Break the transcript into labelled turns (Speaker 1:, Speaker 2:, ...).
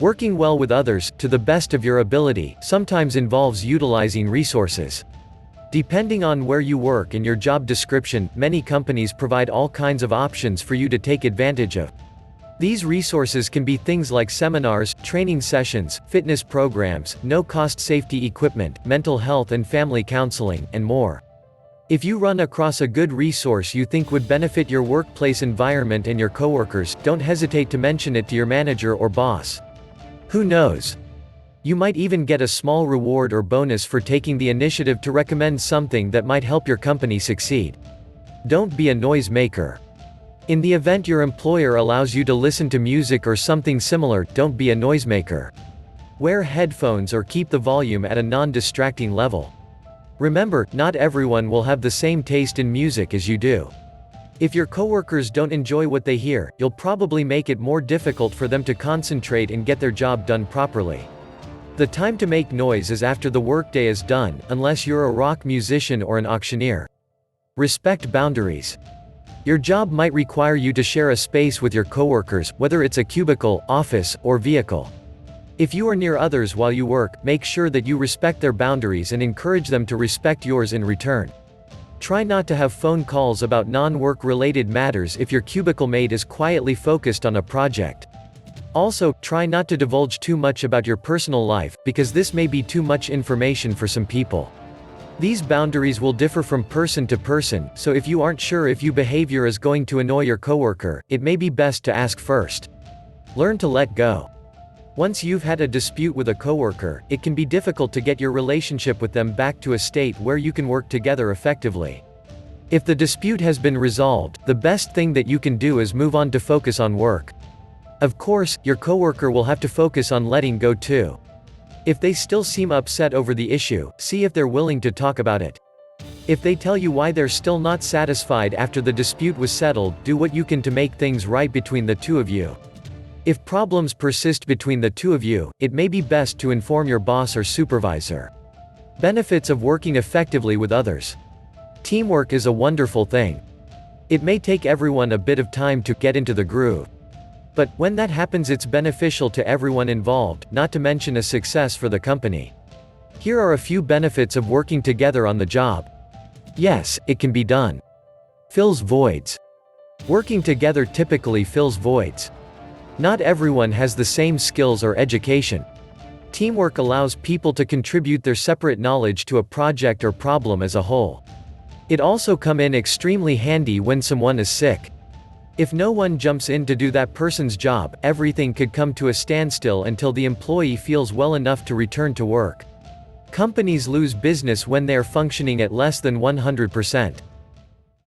Speaker 1: Working well with others, to the best of your ability, sometimes involves utilizing resources. Depending on where you work and your job description, many companies provide all kinds of options for you to take advantage of. These resources can be things like seminars, training sessions, fitness programs, no-cost safety equipment, mental health and family counseling, and more. If you run across a good resource you think would benefit your workplace environment and your coworkers, don't hesitate to mention it to your manager or boss. Who knows? You might even get a small reward or bonus for taking the initiative to recommend something that might help your company succeed. Don't be a noisemaker. In the event your employer allows you to listen to music or something similar, don't be a noisemaker. Wear headphones or keep the volume at a non-distracting level. Remember, not everyone will have the same taste in music as you do. If your coworkers don't enjoy what they hear, you'll probably make it more difficult for them to concentrate and get their job done properly. The time to make noise is after the workday is done, unless you're a rock musician or an auctioneer. Respect boundaries. Your job might require you to share a space with your coworkers, whether it's a cubicle, office, or vehicle. If you are near others while you work, make sure that you respect their boundaries and encourage them to respect yours in return. Try not to have phone calls about non-work related matters if your cubicle mate is quietly focused on a project. Also, try not to divulge too much about your personal life, because this may be too much information for some people. These boundaries will differ from person to person, so if you aren't sure if your behavior is going to annoy your coworker, it may be best to ask first. Learn to let go. Once you've had a dispute with a coworker, it can be difficult to get your relationship with them back to a state where you can work together effectively. If the dispute has been resolved, the best thing that you can do is move on to focus on work. Of course, your coworker will have to focus on letting go too. If they still seem upset over the issue, see if they're willing to talk about it. If they tell you why they're still not satisfied after the dispute was settled, do what you can to make things right between the two of you. If problems persist between the two of you, it may be best to inform your boss or supervisor. Benefits of working effectively with others. Teamwork is a wonderful thing. It may take everyone a bit of time to get into the groove. But, when that happens, it's beneficial to everyone involved, not to mention a success for the company. Here are a few benefits of working together on the job. Yes, it can be done. Fills voids. Working together typically fills voids. Not everyone has the same skills or education. Teamwork allows people to contribute their separate knowledge to a project or problem as a whole. It also comes in extremely handy when someone is sick. If no one jumps in to do that person's job, everything could come to a standstill until the employee feels well enough to return to work. Companies lose business when they are functioning at less than 100%.